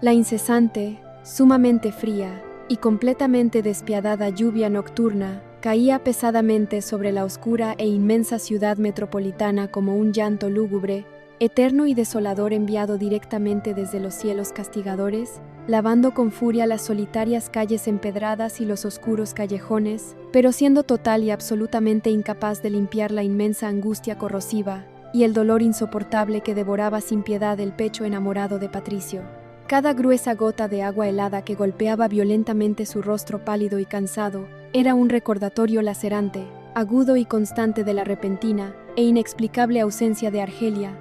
La incesante, sumamente fría y completamente despiadada lluvia nocturna caía pesadamente sobre la oscura e inmensa ciudad metropolitana como un llanto lúgubre, eterno y desolador enviado directamente desde los cielos castigadores, lavando con furia las solitarias calles empedradas y los oscuros callejones, pero siendo total y absolutamente incapaz de limpiar la inmensa angustia corrosiva y el dolor insoportable que devoraba sin piedad el pecho enamorado de Patricio. Cada gruesa gota de agua helada que golpeaba violentamente su rostro pálido y cansado era un recordatorio lacerante, agudo y constante de la repentina e inexplicable ausencia de Argelia,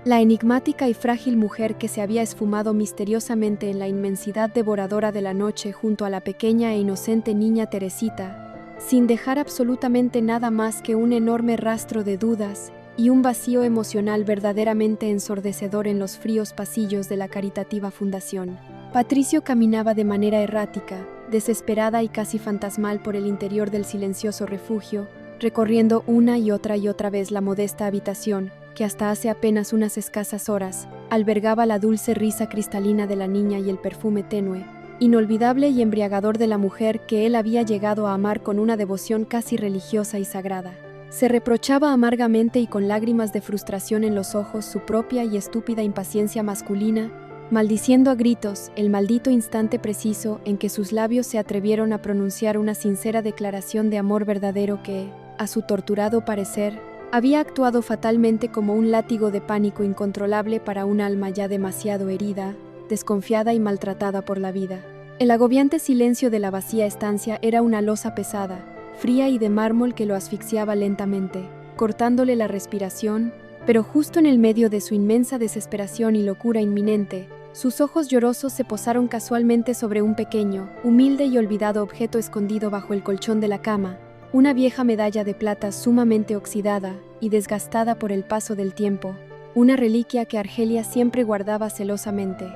la enigmática y frágil mujer que se había esfumado misteriosamente en la inmensidad devoradora de la noche junto a la pequeña e inocente niña Teresita, sin dejar absolutamente nada más que un enorme rastro de dudas y un vacío emocional verdaderamente ensordecedor en los fríos pasillos de la caritativa fundación. Patricio caminaba de manera errática, desesperada y casi fantasmal por el interior del silencioso refugio, recorriendo una y otra vez la modesta habitación, que hasta hace apenas unas escasas horas albergaba la dulce risa cristalina de la niña y el perfume tenue, inolvidable y embriagador de la mujer que él había llegado a amar con una devoción casi religiosa y sagrada. Se reprochaba amargamente y con lágrimas de frustración en los ojos su propia y estúpida impaciencia masculina, maldiciendo a gritos el maldito instante preciso en que sus labios se atrevieron a pronunciar una sincera declaración de amor verdadero que, a su torturado parecer, había actuado fatalmente como un látigo de pánico incontrolable para un alma ya demasiado herida, desconfiada y maltratada por la vida. El agobiante silencio de la vacía estancia era una losa pesada, fría y de mármol que lo asfixiaba lentamente, cortándole la respiración, pero justo en el medio de su inmensa desesperación y locura inminente, sus ojos llorosos se posaron casualmente sobre un pequeño, humilde y olvidado objeto escondido bajo el colchón de la cama, una vieja medalla de plata sumamente oxidada y desgastada por el paso del tiempo, una reliquia que Argelia siempre guardaba celosamente.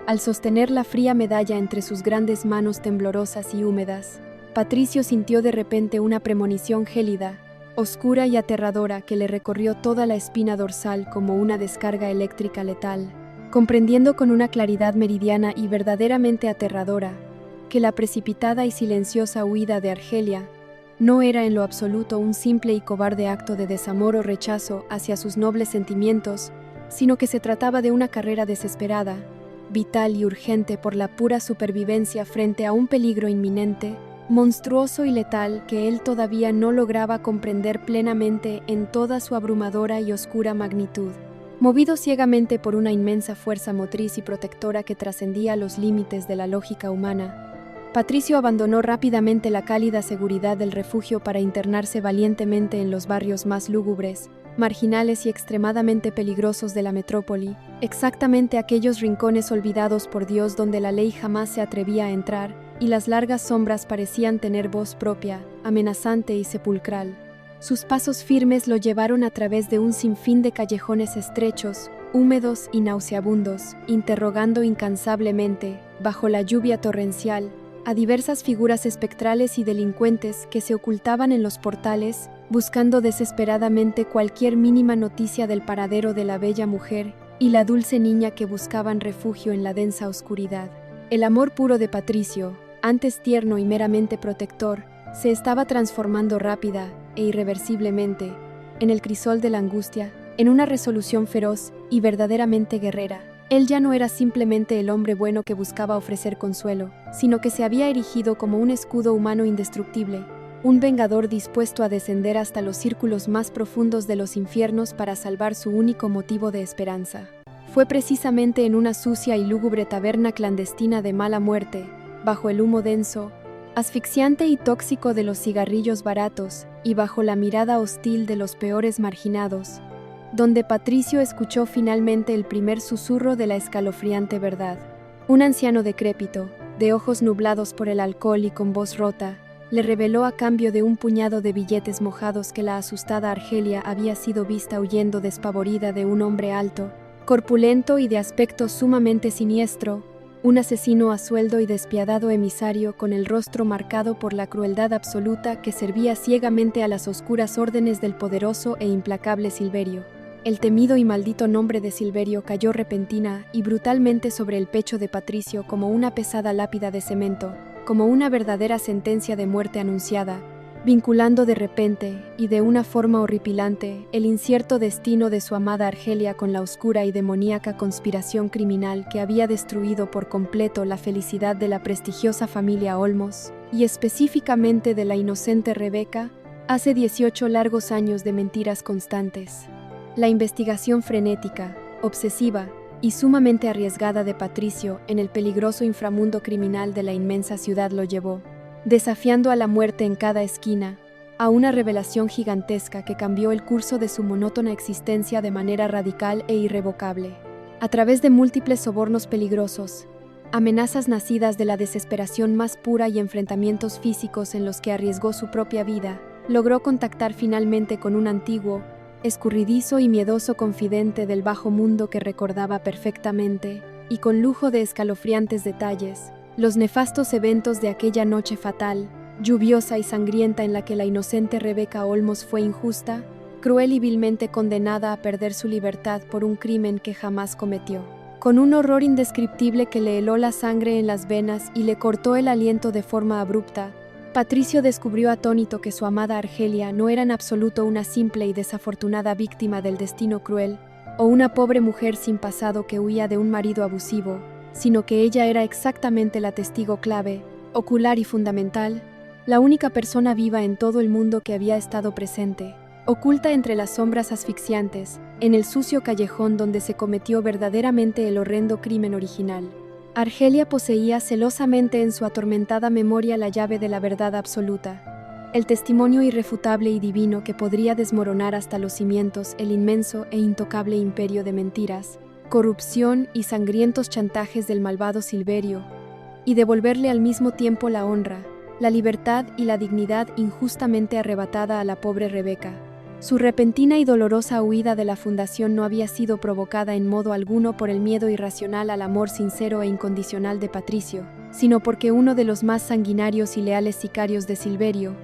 Al sostener la fría medalla entre sus grandes manos temblorosas y húmedas, Patricio sintió de repente una premonición gélida, oscura y aterradora que le recorrió toda la espina dorsal como una descarga eléctrica letal, comprendiendo con una claridad meridiana y verdaderamente aterradora que la precipitada y silenciosa huida de Argelia no era en lo absoluto un simple y cobarde acto de desamor o rechazo hacia sus nobles sentimientos, sino que se trataba de una carrera desesperada, vital y urgente por la pura supervivencia frente a un peligro inminente, monstruoso y letal que él todavía no lograba comprender plenamente en toda su abrumadora y oscura magnitud. Movido ciegamente por una inmensa fuerza motriz y protectora que trascendía los límites de la lógica humana, Patricio abandonó rápidamente la cálida seguridad del refugio para internarse valientemente en los barrios más lúgubres, marginales y extremadamente peligrosos de la metrópoli, exactamente aquellos rincones olvidados por Dios donde la ley jamás se atrevía a entrar y las largas sombras parecían tener voz propia, amenazante y sepulcral. Sus pasos firmes lo llevaron a través de un sinfín de callejones estrechos, húmedos y nauseabundos, interrogando incansablemente, bajo la lluvia torrencial, a diversas figuras espectrales y delincuentes que se ocultaban en los portales, buscando desesperadamente cualquier mínima noticia del paradero de la bella mujer y la dulce niña que buscaban refugio en la densa oscuridad. El amor puro de Patricio, antes tierno y meramente protector, se estaba transformando rápida e irreversiblemente en el crisol de la angustia, en una resolución feroz y verdaderamente guerrera. Él ya no era simplemente el hombre bueno que buscaba ofrecer consuelo, sino que se había erigido como un escudo humano indestructible, un vengador dispuesto a descender hasta los círculos más profundos de los infiernos para salvar su único motivo de esperanza. Fue precisamente en una sucia y lúgubre taberna clandestina de mala muerte, bajo el humo denso, asfixiante y tóxico de los cigarrillos baratos y bajo la mirada hostil de los peores marginados, donde Patricio escuchó finalmente el primer susurro de la escalofriante verdad. Un anciano decrépito, de ojos nublados por el alcohol y con voz rota, le reveló a cambio de un puñado de billetes mojados que la asustada Argelia había sido vista huyendo despavorida de un hombre alto, corpulento y de aspecto sumamente siniestro, un asesino a sueldo y despiadado emisario con el rostro marcado por la crueldad absoluta que servía ciegamente a las oscuras órdenes del poderoso e implacable Silverio. El temido y maldito nombre de Silverio cayó repentina y brutalmente sobre el pecho de Patricio como una pesada lápida de cemento, como una verdadera sentencia de muerte anunciada, vinculando de repente, y de una forma horripilante, el incierto destino de su amada Argelia con la oscura y demoníaca conspiración criminal que había destruido por completo la felicidad de la prestigiosa familia Olmos, y específicamente de la inocente Rebeca, hace 18 largos años de mentiras constantes. La investigación frenética, obsesiva y sumamente arriesgada de Patricio en el peligroso inframundo criminal de la inmensa ciudad lo llevó, desafiando a la muerte en cada esquina, a una revelación gigantesca que cambió el curso de su monótona existencia de manera radical e irrevocable. A través de múltiples sobornos peligrosos, amenazas nacidas de la desesperación más pura y enfrentamientos físicos en los que arriesgó su propia vida, logró contactar finalmente con un antiguo, escurridizo y miedoso confidente del bajo mundo que recordaba perfectamente, y con lujo de escalofriantes detalles, los nefastos eventos de aquella noche fatal, lluviosa y sangrienta en la que la inocente Rebeca Olmos fue injusta, cruel y vilmente condenada a perder su libertad por un crimen que jamás cometió. Con un horror indescriptible que le heló la sangre en las venas y le cortó el aliento de forma abrupta, Patricio descubrió atónito que su amada Argelia no era en absoluto una simple y desafortunada víctima del destino cruel, o una pobre mujer sin pasado que huía de un marido abusivo, sino que ella era exactamente la testigo clave, ocular y fundamental, la única persona viva en todo el mundo que había estado presente, oculta entre las sombras asfixiantes, en el sucio callejón donde se cometió verdaderamente el horrendo crimen original. Argelia poseía celosamente en su atormentada memoria la llave de la verdad absoluta, el testimonio irrefutable y divino que podría desmoronar hasta los cimientos el inmenso e intocable imperio de mentiras, corrupción y sangrientos chantajes del malvado Silverio, y devolverle al mismo tiempo la honra, la libertad y la dignidad injustamente arrebatada a la pobre Rebeca. Su repentina y dolorosa huida de la fundación no había sido provocada en modo alguno por el miedo irracional al amor sincero e incondicional de Patricio, sino porque uno de los más sanguinarios y leales sicarios de Silverio,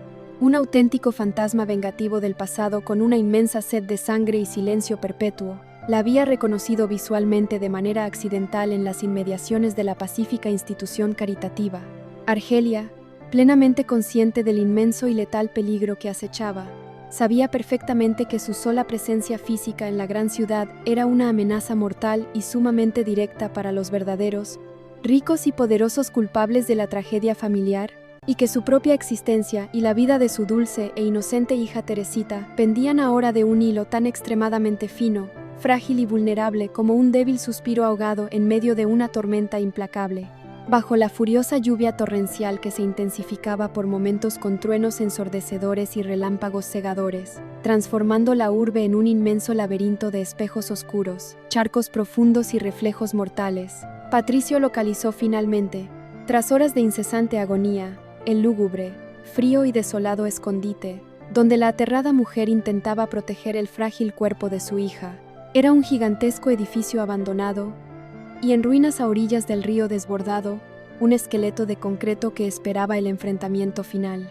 un auténtico fantasma vengativo del pasado con una inmensa sed de sangre y silencio perpetuo, la había reconocido visualmente de manera accidental en las inmediaciones de la pacífica institución caritativa. Argelia, plenamente consciente del inmenso y letal peligro que acechaba, sabía perfectamente que su sola presencia física en la gran ciudad era una amenaza mortal y sumamente directa para los verdaderos, ricos y poderosos culpables de la tragedia familiar, y que su propia existencia y la vida de su dulce e inocente hija Teresita pendían ahora de un hilo tan extremadamente fino, frágil y vulnerable como un débil suspiro ahogado en medio de una tormenta implacable. Bajo la furiosa lluvia torrencial que se intensificaba por momentos con truenos ensordecedores y relámpagos cegadores, transformando la urbe en un inmenso laberinto de espejos oscuros, charcos profundos y reflejos mortales, Patricio localizó finalmente, tras horas de incesante agonía, el lúgubre, frío y desolado escondite, donde la aterrada mujer intentaba proteger el frágil cuerpo de su hija. Era un gigantesco edificio abandonado, y en ruinas a orillas del río desbordado, un esqueleto de concreto que esperaba el enfrentamiento final.